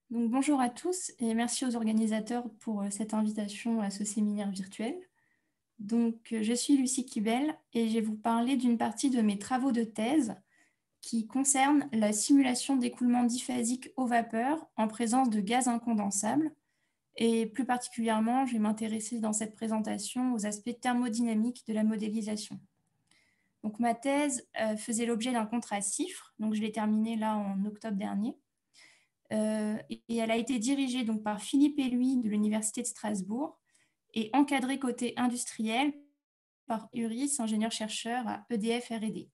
Donc, bonjour à tous et merci aux organisateurs pour cette invitation à ce séminaire virtuel. Je suis Lucie Kibel et je vais vous parler d'une partie de mes travaux de thèse qui concerne la simulation d'écoulement diphasique aux vapeurs en présence de gaz incondensables. Et plus particulièrement, je vais m'intéresser dans cette présentation aux aspects thermodynamiques de la modélisation. Donc, ma thèse faisait l'objet d'un contrat CIFRE, donc je l'ai terminée là en octobre dernier. Et elle a été dirigée donc, par Philippe Eluy de l'Université de Strasbourg et encadrée côté industriel par Uris, ingénieur-chercheur à EDF R&D.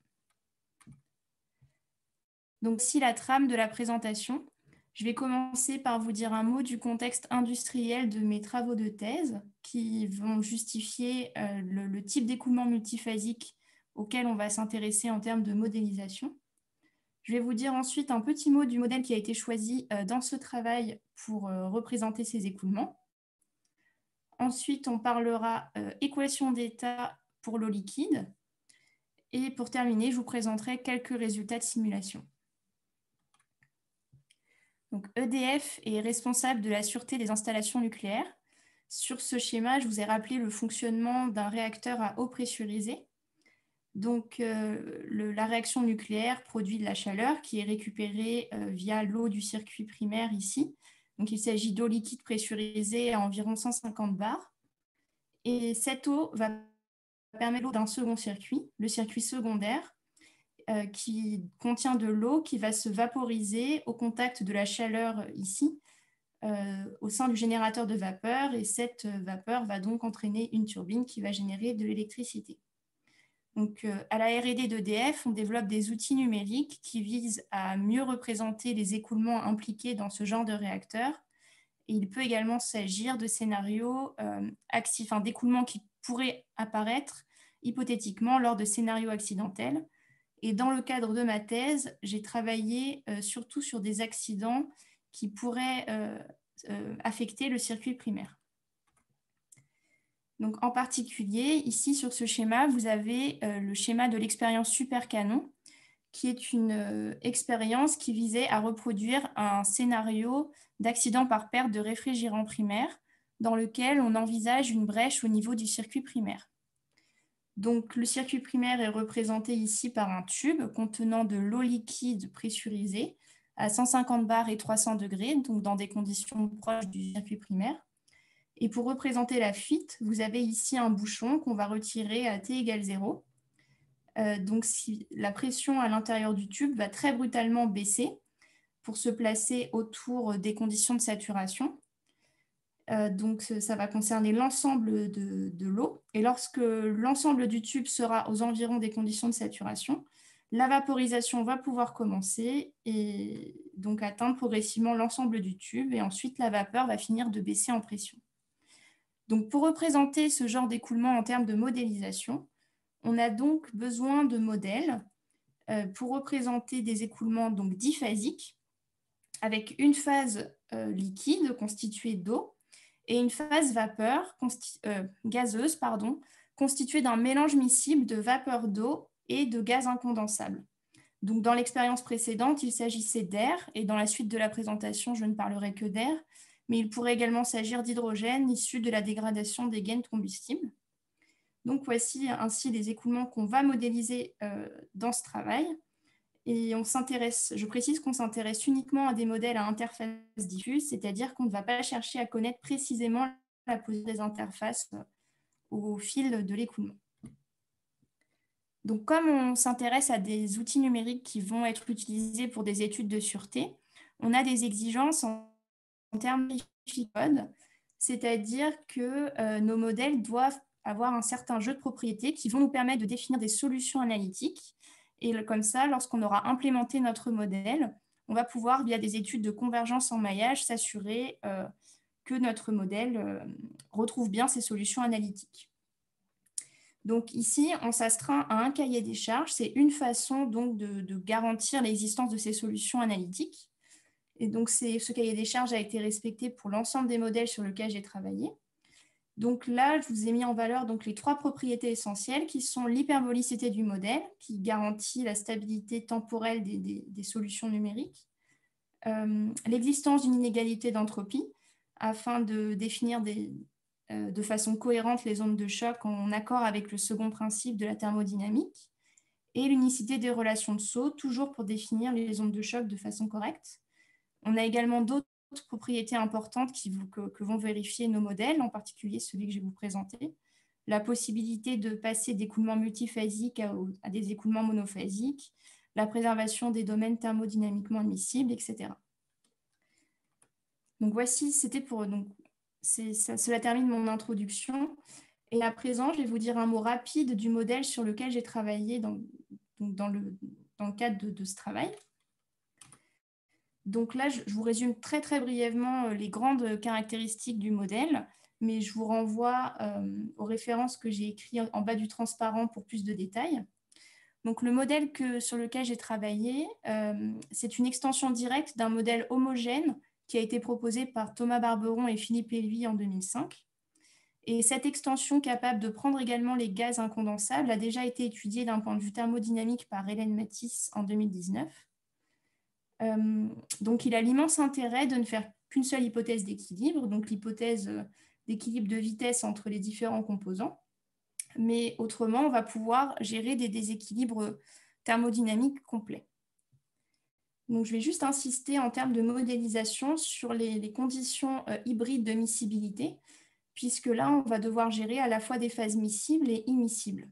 Donc, si la trame de la présentation, je vais commencer par vous dire un mot du contexte industriel de mes travaux de thèse qui vont justifier le type d'écoulement multiphasique auquel on va s'intéresser en termes de modélisation. Je vais vous dire ensuite un petit mot du modèle qui a été choisi dans ce travail pour représenter ces écoulements. Ensuite, on parlera équation d'état pour l'eau liquide. Et pour terminer, je vous présenterai quelques résultats de simulation. Donc, EDF est responsable de la sûreté des installations nucléaires. Sur ce schéma, je vous ai rappelé le fonctionnement d'un réacteur à eau pressurisée. Donc, la réaction nucléaire produit de la chaleur qui est récupérée via l'eau du circuit primaire ici. Donc, il s'agit d'eau liquide pressurisée à environ 150 bars. Et cette eau va permettre l'eau d'un second circuit, le circuit secondaire, qui contient de l'eau qui va se vaporiser au contact de la chaleur ici, au sein du générateur de vapeur. Et cette vapeur va donc entraîner une turbine qui va générer de l'électricité. Donc, à la R&D d'EDF, on développe des outils numériques qui visent à mieux représenter les écoulements impliqués dans ce genre de réacteur. Et il peut également s'agir de scénarios d'écoulements qui pourraient apparaître hypothétiquement lors de scénarios accidentels. Et dans le cadre de ma thèse, j'ai travaillé surtout sur des accidents qui pourraient affecter le circuit primaire. Donc, en particulier, ici sur ce schéma, vous avez le schéma de l'expérience Supercanon, qui est une expérience qui visait à reproduire un scénario d'accident par perte de réfrigérant primaire dans lequel on envisage une brèche au niveau du circuit primaire. Donc, le circuit primaire est représenté ici par un tube contenant de l'eau liquide pressurisée à 150 bars et 300 degrés, donc dans des conditions proches du circuit primaire. Et pour représenter la fuite, vous avez ici un bouchon qu'on va retirer à T égale 0. Donc, si la pression à l'intérieur du tube va très brutalement baisser pour se placer autour des conditions de saturation. Donc, ça va concerner l'ensemble de l'eau. Et lorsque l'ensemble du tube sera aux environs des conditions de saturation, la vaporisation va pouvoir commencer et donc atteindre progressivement l'ensemble du tube. Et ensuite, la vapeur va finir de baisser en pression. Donc, pour représenter ce genre d'écoulement en termes de modélisation, on a donc besoin de modèles pour représenter des écoulements donc diphasiques avec une phase liquide constituée d'eau et une phase gazeuse constituée d'un mélange miscible de vapeur d'eau et de gaz incondensable. Donc, dans l'expérience précédente, il s'agissait d'air et dans la suite de la présentation, je ne parlerai que d'air, mais il pourrait également s'agir d'hydrogène issu de la dégradation des gaines de combustible. Donc, voici ainsi les écoulements qu'on va modéliser dans ce travail. Et je précise qu'on s'intéresse uniquement à des modèles à interface diffuse, c'est-à-dire qu'on ne va pas chercher à connaître précisément la position des interfaces au fil de l'écoulement. Donc, comme on s'intéresse à des outils numériques qui vont être utilisés pour des études de sûreté, on a des exigences en termes de code, c'est-à-dire que nos modèles doivent avoir un certain jeu de propriétés qui vont nous permettre de définir des solutions analytiques. Et comme ça, lorsqu'on aura implémenté notre modèle, on va pouvoir, via des études de convergence en maillage, s'assurer que notre modèle retrouve bien ces solutions analytiques. Donc ici, on s'astreint à un cahier des charges. C'est une façon donc de garantir l'existence de ces solutions analytiques. Et donc, ce cahier des charges a été respecté pour l'ensemble des modèles sur lesquels j'ai travaillé. Donc là, je vous ai mis en valeur donc, les 3 propriétés essentielles qui sont l'hyperbolicité du modèle, qui garantit la stabilité temporelle des solutions numériques, l'existence d'une inégalité d'entropie afin de définir de façon cohérente les ondes de choc en accord avec le second principe de la thermodynamique, et l'unicité des relations de Saut, toujours pour définir les ondes de choc de façon correcte. On a également d'autres propriétés importantes que vont vérifier nos modèles, en particulier celui que je vais vous présenter. La possibilité de passer d'écoulements multiphasiques à des écoulements monophasiques, la préservation des domaines thermodynamiquement admissibles, etc. Donc voici, cela termine mon introduction. Et à présent, je vais vous dire un mot rapide du modèle sur lequel j'ai travaillé dans le cadre de ce travail. Donc là, je vous résume très, très brièvement les grandes caractéristiques du modèle, mais je vous renvoie aux références que j'ai écrites en bas du transparent pour plus de détails. Donc le modèle sur lequel j'ai travaillé, c'est une extension directe d'un modèle homogène qui a été proposé par Thomas Barberon et Philippe Lévy en 2005. Et cette extension capable de prendre également les gaz incondensables a déjà été étudiée d'un point de vue thermodynamique par Hélène Matisse en 2019. Donc, il a l'immense intérêt de ne faire qu'une seule hypothèse d'équilibre, donc l'hypothèse d'équilibre de vitesse entre les différents composants. Mais autrement, on va pouvoir gérer des déséquilibres thermodynamiques complets. Donc, je vais juste insister en termes de modélisation sur les conditions hybrides de miscibilité, puisque là, on va devoir gérer à la fois des phases miscibles et immiscibles.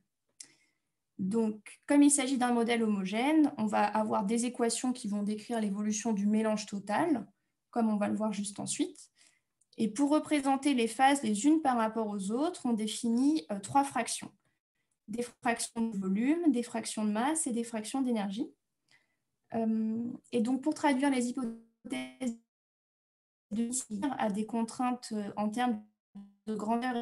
Donc, comme il s'agit d'un modèle homogène, on va avoir des équations qui vont décrire l'évolution du mélange total, comme on va le voir juste ensuite. Et pour représenter les phases les unes par rapport aux autres, on définit trois fractions. Des fractions de volume, des fractions de masse et des fractions d'énergie. Et donc, pour traduire les hypothèses à des contraintes en termes de grandeur,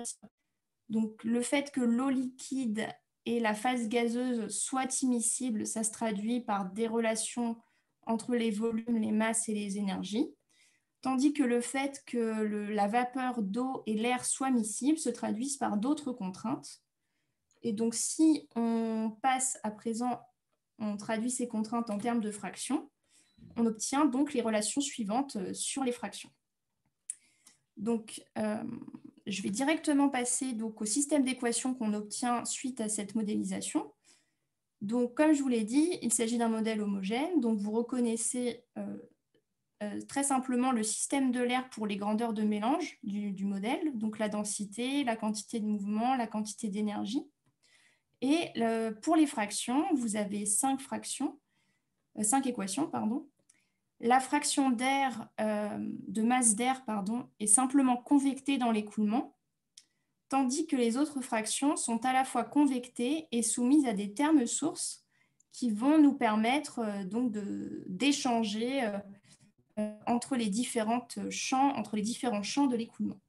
donc le fait que l'eau liquide et la phase gazeuse soient immiscibles, ça se traduit par des relations entre les volumes, les masses et les énergies, tandis que le fait que la vapeur d'eau et l'air soient miscibles se traduisent par d'autres contraintes. Et donc, si on passe à présent, on traduit ces contraintes en termes de fractions, on obtient donc les relations suivantes sur les fractions. Donc, je vais directement passer donc, au système d'équations qu'on obtient suite à cette modélisation. Donc, comme je vous l'ai dit, il s'agit d'un modèle homogène. Donc, vous reconnaissez très simplement le système de l'air pour les grandeurs de mélange du modèle, donc la densité, la quantité de mouvement, la quantité d'énergie. Et pour les fractions, vous avez 5 équations, pardon. La fraction d'air, de masse d'air, est simplement convectée dans l'écoulement, tandis que les autres fractions sont à la fois convectées et soumises à des termes sources qui vont nous permettre donc d'échanger entre les différents champs de l'écoulement.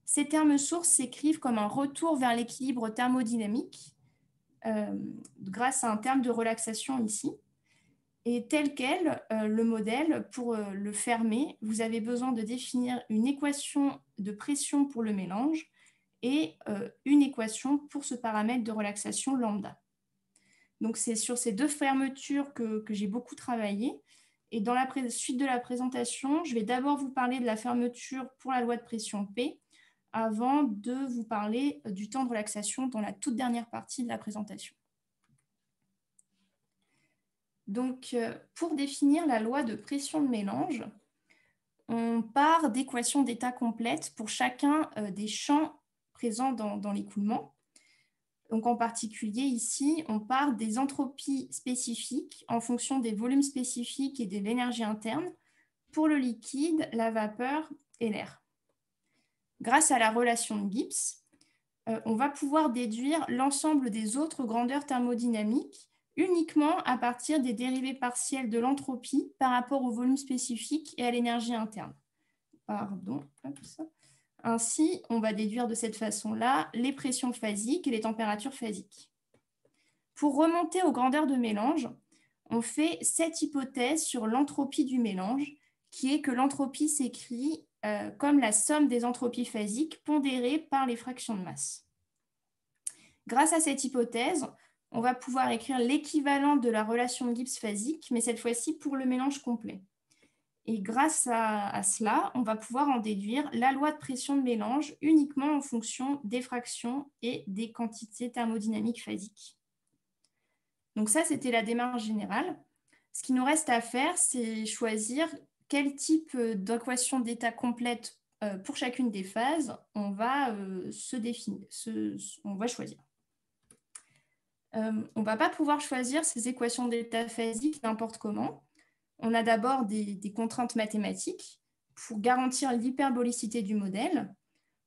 Ces termes sources s'écrivent comme un retour vers l'équilibre thermodynamique grâce à un terme de relaxation ici. Et tel quel, le modèle, pour le fermer, vous avez besoin de définir une équation de pression pour le mélange et une équation pour ce paramètre de relaxation lambda. Donc, c'est sur ces deux fermetures que j'ai beaucoup travaillé. Et dans la suite de la présentation, je vais d'abord vous parler de la fermeture pour la loi de pression P avant de vous parler du temps de relaxation dans la toute dernière partie de la présentation. Donc, pour définir la loi de pression de mélange, on part d'équations d'état complètes pour chacun des champs présents dans l'écoulement. Donc, en particulier, ici, on part des entropies spécifiques en fonction des volumes spécifiques et de l'énergie interne pour le liquide, la vapeur et l'air. Grâce à la relation de Gibbs, on va pouvoir déduire l'ensemble des autres grandeurs thermodynamiques uniquement à partir des dérivées partielles de l'entropie par rapport au volume spécifique et à l'énergie interne. Ainsi, on va déduire de cette façon-là les pressions phasiques et les températures phasiques. Pour remonter aux grandeurs de mélange, on fait cette hypothèse sur l'entropie du mélange, qui est que l'entropie s'écrit comme la somme des entropies phasiques pondérées par les fractions de masse. Grâce à cette hypothèse, on va pouvoir écrire l'équivalent de la relation de Gibbs phasique, mais cette fois-ci pour le mélange complet. Et grâce à cela, on va pouvoir en déduire la loi de pression de mélange uniquement en fonction des fractions et des quantités thermodynamiques phasiques. Donc ça, c'était la démarche générale. Ce qu'il nous reste à faire, c'est choisir quel type d'équation d'état complète pour chacune des phases on va choisir. On ne va pas pouvoir choisir ces équations d'état phasiques n'importe comment. On a d'abord des contraintes mathématiques pour garantir l'hyperbolicité du modèle.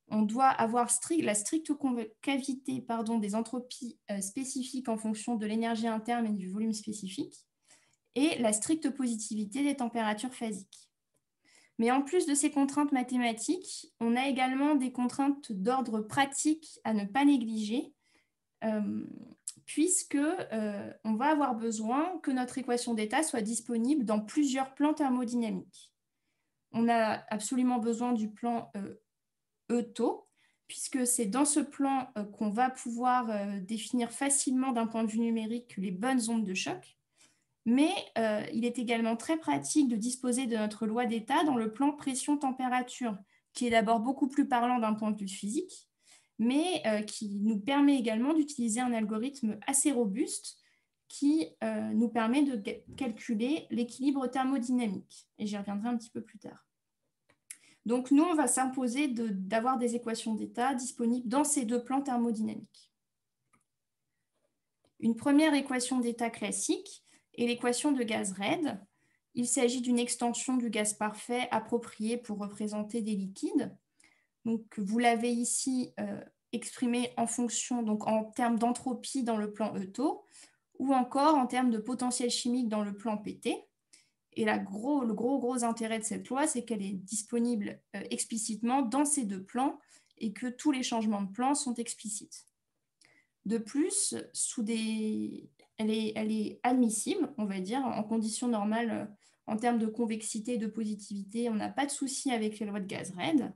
On doit avoir la stricte concavité des entropies spécifiques en fonction de l'énergie interne et du volume spécifique, et la stricte positivité des températures phasiques. Mais en plus de ces contraintes mathématiques, on a également des contraintes d'ordre pratique à ne pas négliger, puisque on va avoir besoin que notre équation d'état soit disponible dans plusieurs plans thermodynamiques. On a absolument besoin du plan Euto, puisque c'est dans ce plan qu'on va pouvoir définir facilement d'un point de vue numérique les bonnes ondes de choc. Mais il est également très pratique de disposer de notre loi d'état dans le plan pression-température, qui est d'abord beaucoup plus parlant d'un point de vue physique, mais qui nous permet également d'utiliser un algorithme assez robuste qui nous permet de calculer l'équilibre thermodynamique. Et j'y reviendrai un petit peu plus tard. Donc nous, on va s'imposer d'avoir des équations d'état disponibles dans ces deux plans thermodynamiques. Une première équation d'état classique est l'équation de gaz-Red. Il s'agit d'une extension du gaz parfait appropriée pour représenter des liquides. Donc, vous l'avez ici exprimé en fonction, donc en termes d'entropie dans le plan Euto, ou encore en termes de potentiel chimique dans le plan PT. Et le gros intérêt de cette loi, c'est qu'elle est disponible explicitement dans ces deux plans et que tous les changements de plan sont explicites. De plus, elle est admissible, on va dire, en conditions normales, en termes de convexité et de positivité. On n'a pas de souci avec les lois de Gaz-Red.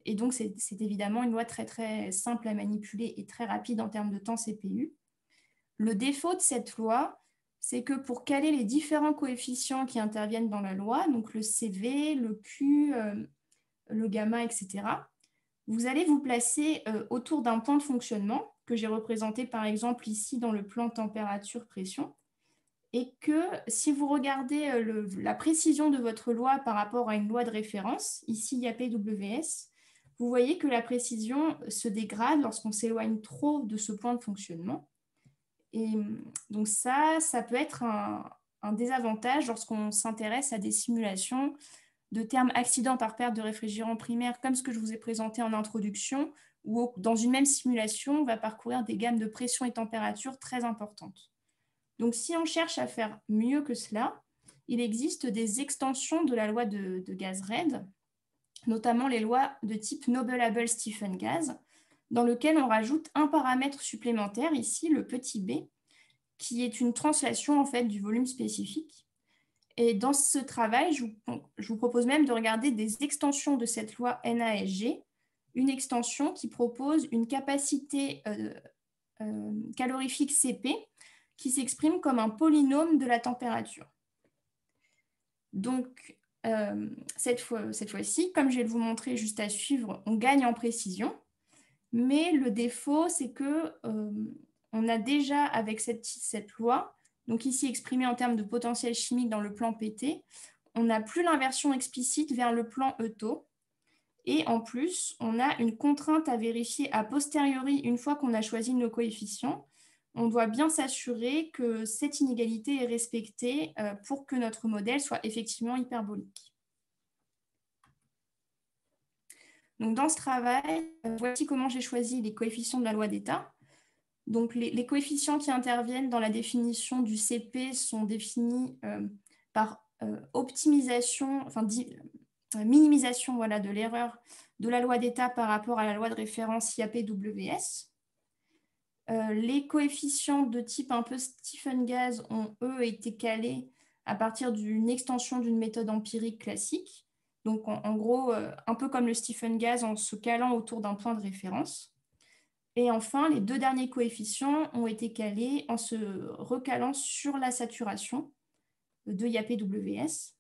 Et donc, c'est évidemment une loi très, très simple à manipuler et très rapide en termes de temps CPU. Le défaut de cette loi, c'est que pour caler les différents coefficients qui interviennent dans la loi, donc le CV, le Q, le gamma, etc., vous allez vous placer autour d'un point de fonctionnement que j'ai représenté par exemple ici dans le plan température-pression, et que si vous regardez la précision de votre loi par rapport à une loi de référence, ici IAPWS, vous voyez que la précision se dégrade lorsqu'on s'éloigne trop de ce point de fonctionnement. Et donc ça peut être un désavantage lorsqu'on s'intéresse à des simulations de termes accidents par perte de réfrigérant primaire, comme ce que je vous ai présenté en introduction, où dans une même simulation, on va parcourir des gammes de pression et température très importantes. Donc, si on cherche à faire mieux que cela, il existe des extensions de la loi de Gaz-Red, notamment les lois de type Noble-Abel-Stephen Gaz, dans lequel on rajoute un paramètre supplémentaire, ici le petit b, qui est une translation en fait du volume spécifique. Et dans ce travail, je vous propose même de regarder des extensions de cette loi NASG, une extension qui propose une capacité calorifique CP qui s'exprime comme un polynôme de la température. Donc, cette fois-ci, comme je vais vous montrer juste à suivre, on gagne en précision, mais le défaut, c'est que on a déjà avec cette loi, donc ici exprimée en termes de potentiel chimique dans le plan PT, on n'a plus l'inversion explicite vers le plan Euto. Et en plus, on a une contrainte à vérifier a posteriori une fois qu'on a choisi nos coefficients. On doit bien s'assurer que cette inégalité est respectée pour que notre modèle soit effectivement hyperbolique. Donc dans ce travail, voici comment j'ai choisi les coefficients de la loi d'état. Donc, les coefficients qui interviennent dans la définition du CP sont définis par optimisation, minimisation de l'erreur de la loi d'état par rapport à la loi de référence IAPWS. Les coefficients de type un peu Stephen Gaz ont, eux, été calés à partir d'une extension d'une méthode empirique classique. Donc, en gros, un peu comme le Stephen Gaz en se calant autour d'un point de référence. Et enfin, les deux derniers coefficients ont été calés en se recalant sur la saturation de IAPWS.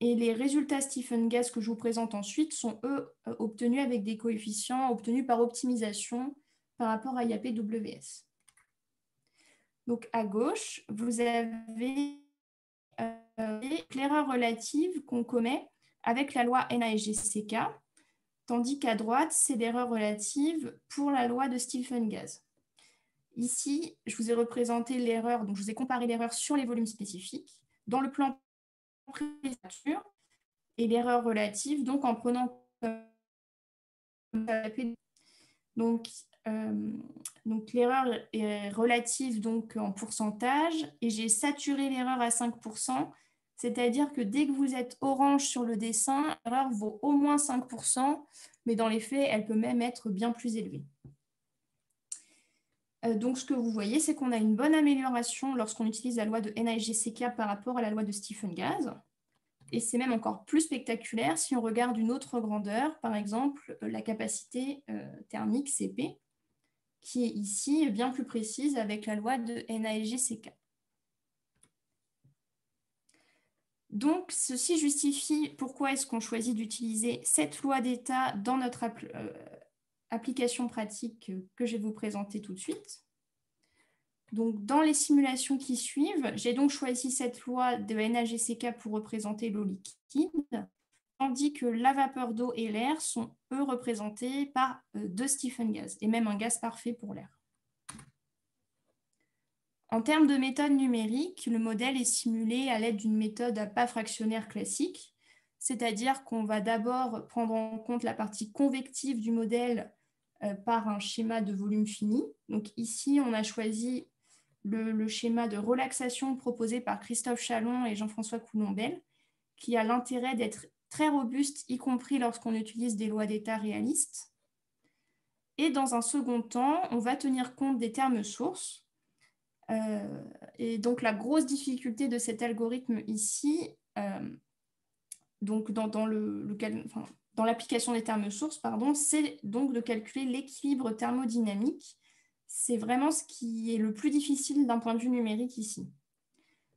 Et les résultats Stephen Gas que je vous présente ensuite sont, eux, obtenus avec des coefficients obtenus par optimisation par rapport à IAP-WS. Donc, à gauche, vous avez l'erreur relative qu'on commet avec la loi NASGCK, tandis qu'à droite, c'est l'erreur relative pour la loi de Stephen Gas. Ici, je vous ai représenté l'erreur, donc je vous ai comparé l'erreur sur les volumes spécifiques dans le plan préfacture et l'erreur relative, donc en prenant donc, l'erreur est relative donc, en pourcentage et j'ai saturé l'erreur à 5%, c'est-à-dire que dès que vous êtes orange sur le dessin, l'erreur vaut au moins 5%, mais dans les faits, elle peut même être bien plus élevée. Donc, ce que vous voyez, c'est qu'on a une bonne amélioration lorsqu'on utilise la loi de NASGCK par rapport à la loi de Stephen Gas. Et c'est même encore plus spectaculaire si on regarde une autre grandeur, par exemple la capacité thermique CP, qui est ici bien plus précise avec la loi de NASGCK. Donc, ceci justifie pourquoi est-ce qu'on choisit d'utiliser cette loi d'état dans notre application pratique que je vais vous présenter tout de suite. Donc, dans les simulations qui suivent, j'ai donc choisi cette loi de NASGCK pour représenter l'eau liquide, tandis que la vapeur d'eau et l'air sont, eux, représentés par deux Stephen Gas, et même un gaz parfait pour l'air. En termes de méthode numérique, le modèle est simulé à l'aide d'une méthode à pas fractionnaire classique, c'est-à-dire qu'on va d'abord prendre en compte la partie convective du modèle par un schéma de volume fini. Donc ici, on a choisi le schéma de relaxation proposé par Christophe Chalon et Jean-François Coulombelle, qui a l'intérêt d'être très robuste, y compris lorsqu'on utilise des lois d'état réalistes. Et dans un second temps, on va tenir compte des termes sources. Et donc, la grosse difficulté de cet algorithme ici, donc dans l'application des termes sources, c'est donc de calculer l'équilibre thermodynamique. C'est vraiment ce qui est le plus difficile d'un point de vue numérique ici.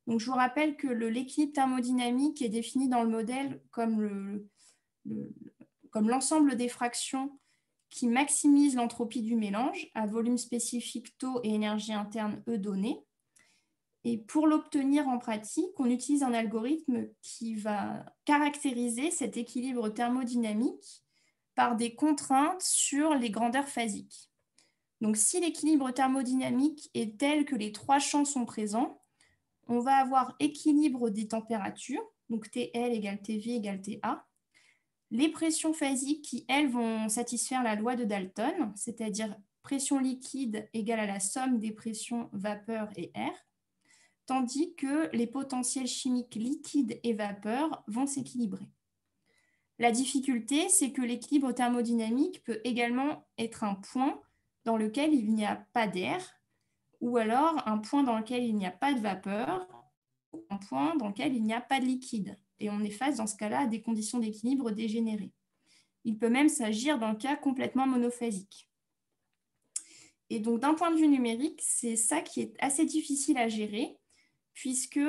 Donc, je vous rappelle que l'équilibre thermodynamique est défini dans le modèle comme l'ensemble des fractions qui maximisent l'entropie du mélange à volume spécifique taux et énergie interne E donnée. Et pour l'obtenir en pratique, on utilise un algorithme qui va caractériser cet équilibre thermodynamique par des contraintes sur les grandeurs phasiques. Donc, si l'équilibre thermodynamique est tel que les trois champs sont présents, on va avoir équilibre des températures, donc TL égale TV égale TA, les pressions phasiques qui, elles, vont satisfaire la loi de Dalton, c'est-à-dire pression liquide égale à la somme des pressions vapeur et air, tandis que les potentiels chimiques liquides et vapeur vont s'équilibrer. La difficulté, c'est que l'équilibre thermodynamique peut également être un point dans lequel il n'y a pas d'air, ou alors un point dans lequel il n'y a pas de vapeur, ou un point dans lequel il n'y a pas de liquide. Et on est face dans ce cas-là à des conditions d'équilibre dégénérées. Il peut même s'agir d'un cas complètement monophasique. Et donc, d'un point de vue numérique, c'est ça qui est assez difficile à gérer, puisque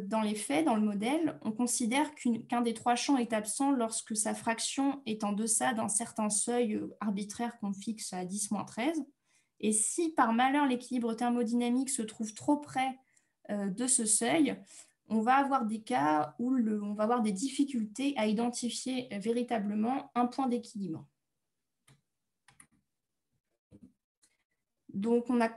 dans les faits, dans le modèle, on considère qu'un des trois champs est absent lorsque sa fraction est en deçà d'un certain seuil arbitraire qu'on fixe à 10-13. Et si par malheur l'équilibre thermodynamique se trouve trop près de ce seuil, on va avoir des cas où on va avoir des difficultés à identifier véritablement un point d'équilibre. Donc, on a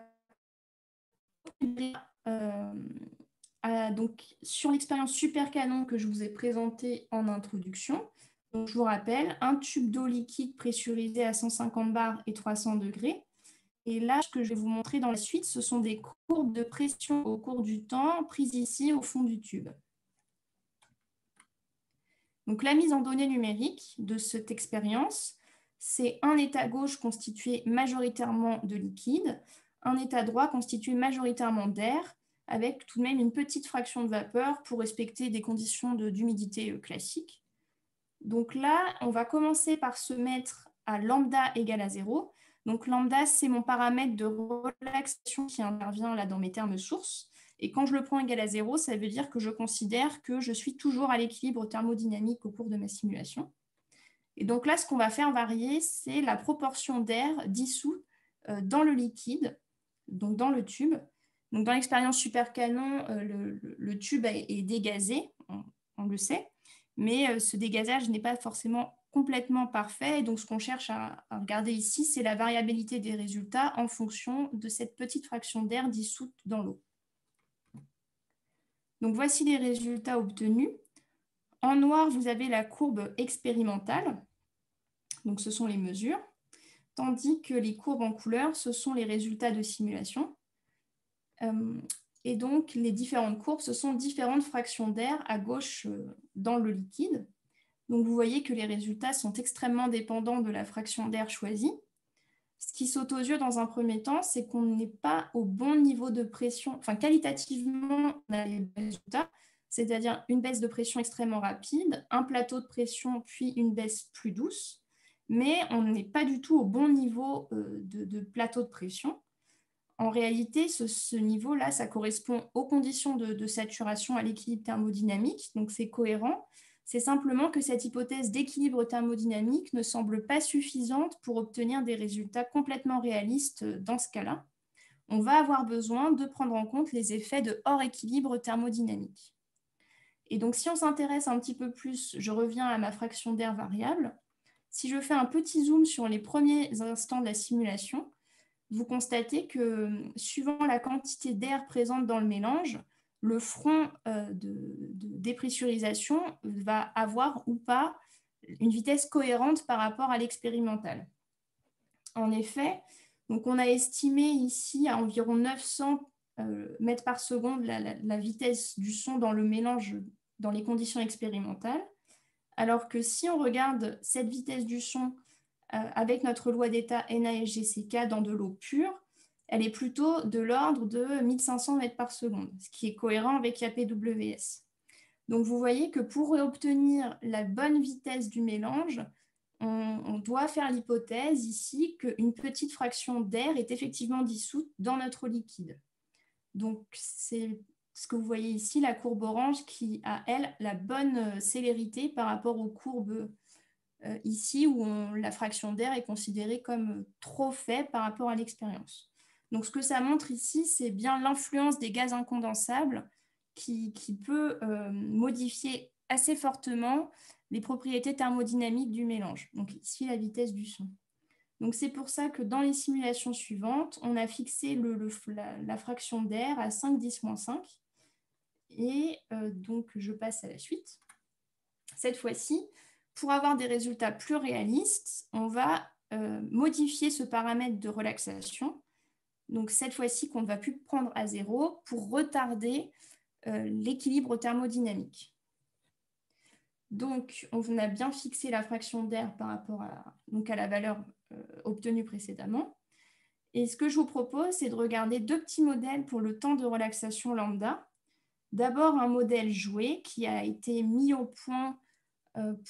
donc, sur l'expérience super canon que je vous ai présentée en introduction. Donc, je vous rappelle, un tube d'eau liquide pressurisé à 150 bars et 300 degrés. Et là, ce que je vais vous montrer dans la suite, ce sont des courbes de pression au cours du temps prises ici au fond du tube. Donc, la mise en données numérique de cette expérience, c'est un état gauche constitué majoritairement de liquide, un état droit constitué majoritairement d'air, avec tout de même une petite fraction de vapeur pour respecter des conditions d'humidité classiques. Donc là, on va commencer par se mettre à lambda égale à 0. Donc lambda, c'est mon paramètre de relaxation qui intervient là dans mes termes sources. Et quand je le prends égal à 0, ça veut dire que je considère que je suis toujours à l'équilibre thermodynamique au cours de ma simulation. Et donc là, ce qu'on va faire varier, c'est la proportion d'air dissous dans le liquide, donc dans le tube. Donc dans l'expérience supercanon, le tube est dégazé, on le sait, mais ce dégazage n'est pas forcément complètement parfait. Et donc ce qu'on cherche à regarder ici, c'est la variabilité des résultats en fonction de cette petite fraction d'air dissoute dans l'eau. Donc voici les résultats obtenus. En noir, vous avez la courbe expérimentale. Donc ce sont les mesures. Tandis que les courbes en couleur, ce sont les résultats de simulation. Et donc les différentes courbes, ce sont différentes fractions d'air à gauche dans le liquide. Donc vous voyez que les résultats sont extrêmement dépendants de la fraction d'air choisie. Ce qui saute aux yeux dans un premier temps, c'est qu'on n'est pas au bon niveau de pression. Enfin, qualitativement, on a les résultats, c'est-à-dire une baisse de pression extrêmement rapide, un plateau de pression, puis une baisse plus douce. Mais on n'est pas du tout au bon niveau de plateau de pression. En réalité, ce niveau-là, ça correspond aux conditions de saturation à l'équilibre thermodynamique, donc c'est cohérent. C'est simplement que cette hypothèse d'équilibre thermodynamique ne semble pas suffisante pour obtenir des résultats complètement réalistes dans ce cas-là. On va avoir besoin de prendre en compte les effets de hors équilibre thermodynamique. Et donc, si on s'intéresse un petit peu plus, je reviens à ma fraction d'air variable. Si je fais un petit zoom sur les premiers instants de la simulation, vous constatez que suivant la quantité d'air présente dans le mélange, le front de dépressurisation va avoir ou pas une vitesse cohérente par rapport à l'expérimental. En effet, donc on a estimé ici à environ 900 mètres par seconde la vitesse du son dans le mélange dans les conditions expérimentales, alors que si on regarde cette vitesse du son avec notre loi d'état NaSgCk dans de l'eau pure, elle est plutôt de l'ordre de 1500 mètres par seconde, ce qui est cohérent avec APWS. Donc vous voyez que pour obtenir la bonne vitesse du mélange, on doit faire l'hypothèse ici qu'une petite fraction d'air est effectivement dissoute dans notre liquide. Donc c'est ce que vous voyez ici, la courbe orange qui a, elle, la bonne célérité par rapport aux courbes ici où la fraction d'air est considérée comme trop faible par rapport à l'expérience. Donc ce que ça montre ici, c'est bien l'influence des gaz incondensables qui peut modifier assez fortement les propriétés thermodynamiques du mélange. Donc ici, la vitesse du son. Donc c'est pour ça que dans les simulations suivantes, on a fixé la fraction d'air à 5-10-5. Et donc je passe à la suite. Cette fois-ci, pour avoir des résultats plus réalistes, on va modifier ce paramètre de relaxation. Donc cette fois-ci qu'on ne va plus prendre à 0 pour retarder l'équilibre thermodynamique. Donc on a bien fixé la fraction d'air par rapport à la valeur obtenue précédemment. Et ce que je vous propose, c'est de regarder deux petits modèles pour le temps de relaxation lambda. D'abord un modèle joué qui a été mis au point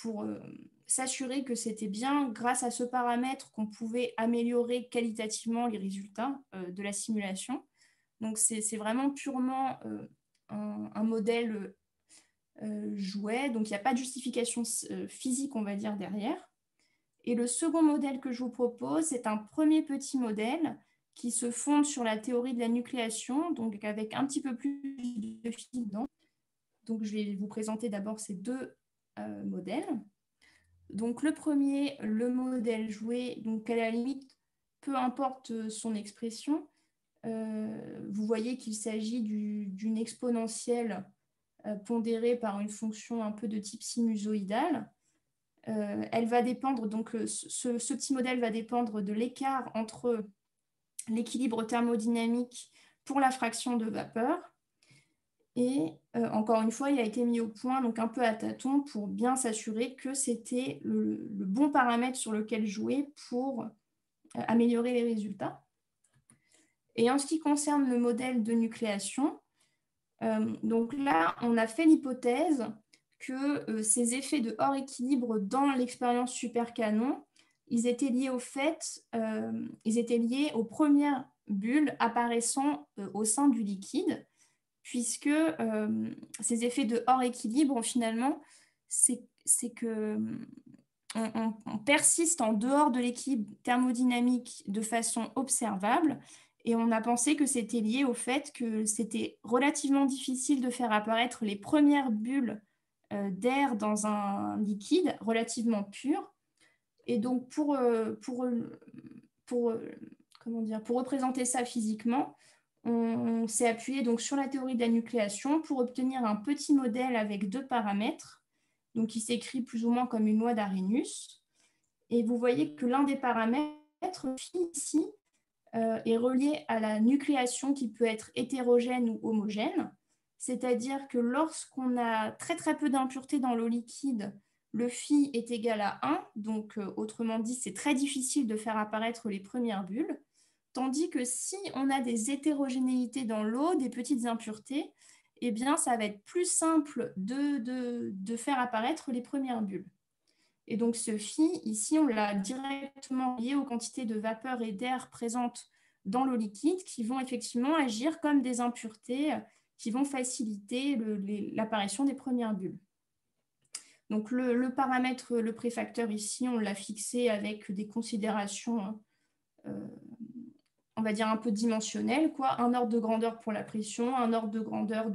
pour s'assurer que c'était bien grâce à ce paramètre qu'on pouvait améliorer qualitativement les résultats de la simulation. Donc c'est vraiment purement un modèle jouet, donc il n'y a pas de justification physique, on va dire, derrière. Et le second modèle que je vous propose, c'est un premier petit modèle qui se fonde sur la théorie de la nucléation, donc avec un petit peu plus de physique dedans. Donc je vais vous présenter d'abord ces deux modèles. Donc le premier, le modèle joué, donc à la limite, peu importe son expression, vous voyez qu'il s'agit d'une exponentielle pondérée par une fonction un peu de type sinusoïdal. Elle va dépendre, donc ce petit modèle va dépendre de l'écart entre l'équilibre thermodynamique pour la fraction de vapeur. Et encore une fois, il a été mis au point, donc un peu à tâtons, pour bien s'assurer que c'était le bon paramètre sur lequel jouer pour améliorer les résultats. Et en ce qui concerne le modèle de nucléation, donc là, on a fait l'hypothèse que ces effets de hors équilibre dans l'expérience supercanon, ils étaient liés au fait, ils étaient liés aux premières bulles apparaissant au sein du liquide, puisque ces effets de hors équilibre, finalement, c'est que on persiste en dehors de l'équilibre thermodynamique de façon observable, et on a pensé que c'était lié au fait que c'était relativement difficile de faire apparaître les premières bulles d'air dans un liquide relativement pur. Et donc, comment dire, pour représenter ça physiquement, on s'est appuyé donc sur la théorie de la nucléation pour obtenir un petit modèle avec 2 paramètres, donc qui s'écrit plus ou moins comme une loi d'Arrhenius. Et vous voyez que l'un des paramètres ici est relié à la nucléation qui peut être hétérogène ou homogène. C'est-à-dire que lorsqu'on a très très peu d'impuretés dans l'eau liquide, le phi est égal à 1, donc autrement dit, c'est très difficile de faire apparaître les premières bulles. Tandis que si on a des hétérogénéités dans l'eau, des petites impuretés, eh bien, ça va être plus simple de faire apparaître les premières bulles. Et donc, ce phi, ici, on l'a directement lié aux quantités de vapeur et d'air présentes dans l'eau liquide qui vont effectivement agir comme des impuretés qui vont faciliter l'apparition des premières bulles. Donc, le paramètre, le préfacteur ici, on l'a fixé avec des considérations on va dire un peu dimensionnel, quoi. Un ordre de grandeur pour la pression, un ordre de grandeur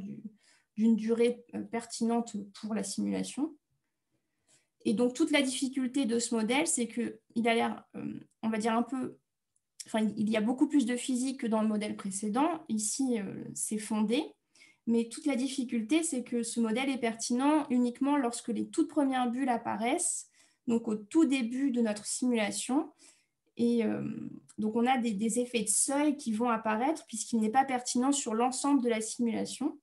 d'une durée pertinente pour la simulation. Et donc, toute la difficulté de ce modèle, c'est qu'il a l'air, on va dire un peu, enfin, il y a beaucoup plus de physique que dans le modèle précédent. Ici, c'est fondé. Mais toute la difficulté, c'est que ce modèle est pertinent uniquement lorsque les toutes premières bulles apparaissent, donc au tout début de notre simulation. Et donc, on a des effets de seuil qui vont apparaître puisqu'il n'est pas pertinent sur l'ensemble de la simulation.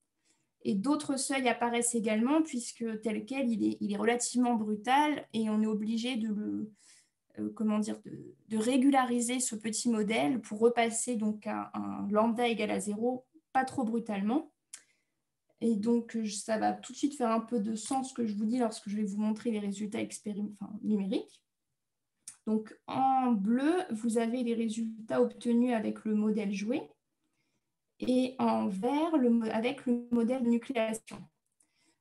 Et d'autres seuils apparaissent également puisque tel quel, il est relativement brutal et on est obligé de régulariser ce petit modèle pour repasser donc à un lambda égal à 0, pas trop brutalement. Et donc, ça va tout de suite faire un peu de sens ce que je vous dis lorsque je vais vous montrer les résultats numériques. Donc, en bleu, vous avez les résultats obtenus avec le modèle joué et en vert, avec le modèle de nucléation.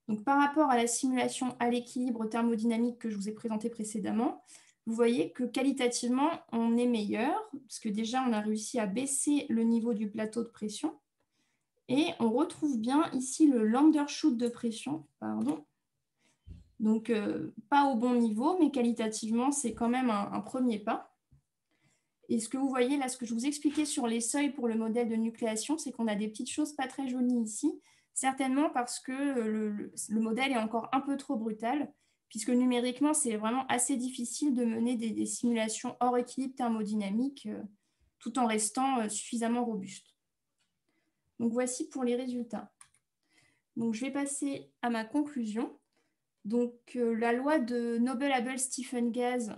Donc, par rapport à la simulation à l'équilibre thermodynamique que je vous ai présenté précédemment, vous voyez que qualitativement, on est meilleur, parce que déjà, on a réussi à baisser le niveau du plateau de pression. Et on retrouve bien ici le l'undershoot de pression, pardon. Donc, pas au bon niveau, mais qualitativement, c'est quand même un premier pas. Et ce que vous voyez là, ce que je vous expliquais sur les seuils pour le modèle de nucléation, c'est qu'on a des petites choses pas très jolies ici, certainement parce que le modèle est encore un peu trop brutal, puisque numériquement, c'est vraiment assez difficile de mener des simulations hors équilibre thermodynamique tout en restant suffisamment robuste. Donc, voici pour les résultats. Donc, je vais passer à ma conclusion. Donc, la loi de Noble-Haber-Stephen-Gaz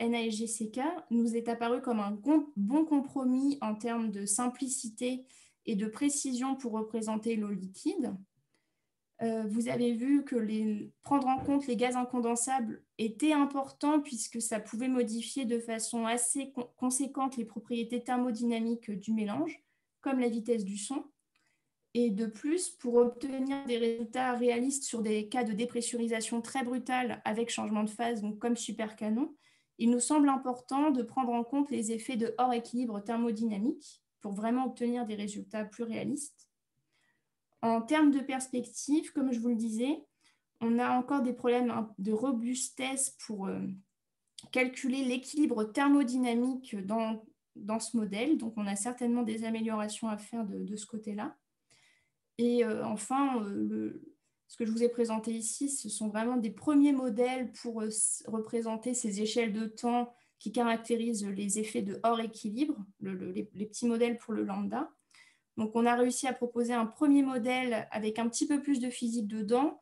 NASGCK nous est apparue comme un bon compromis en termes de simplicité et de précision pour représenter l'eau liquide. Vous avez vu que prendre en compte les gaz incondensables était important puisque ça pouvait modifier de façon assez conséquente les propriétés thermodynamiques du mélange, comme la vitesse du son. Et de plus, pour obtenir des résultats réalistes sur des cas de dépressurisation très brutale avec changement de phase, donc comme supercanon, il nous semble important de prendre en compte les effets de hors équilibre thermodynamique pour vraiment obtenir des résultats plus réalistes. En termes de perspective, comme je vous le disais, on a encore des problèmes de robustesse pour calculer l'équilibre thermodynamique dans ce modèle. Donc, on a certainement des améliorations à faire de ce côté-là. Et enfin, ce que je vous ai présenté ici, ce sont vraiment des premiers modèles pour représenter ces échelles de temps qui caractérisent les effets de hors équilibre, les petits modèles pour le lambda. Donc, on a réussi à proposer un premier modèle avec un petit peu plus de physique dedans,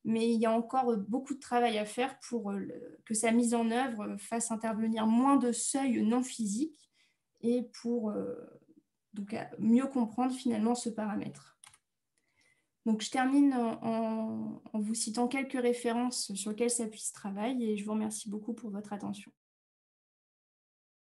mais il y a encore beaucoup de travail à faire pour que sa mise en œuvre fasse intervenir moins de seuils non physiques et pour donc, mieux comprendre finalement ce paramètre. Donc, je termine en vous citant quelques références sur lesquelles s'appuie ce travail et je vous remercie beaucoup pour votre attention.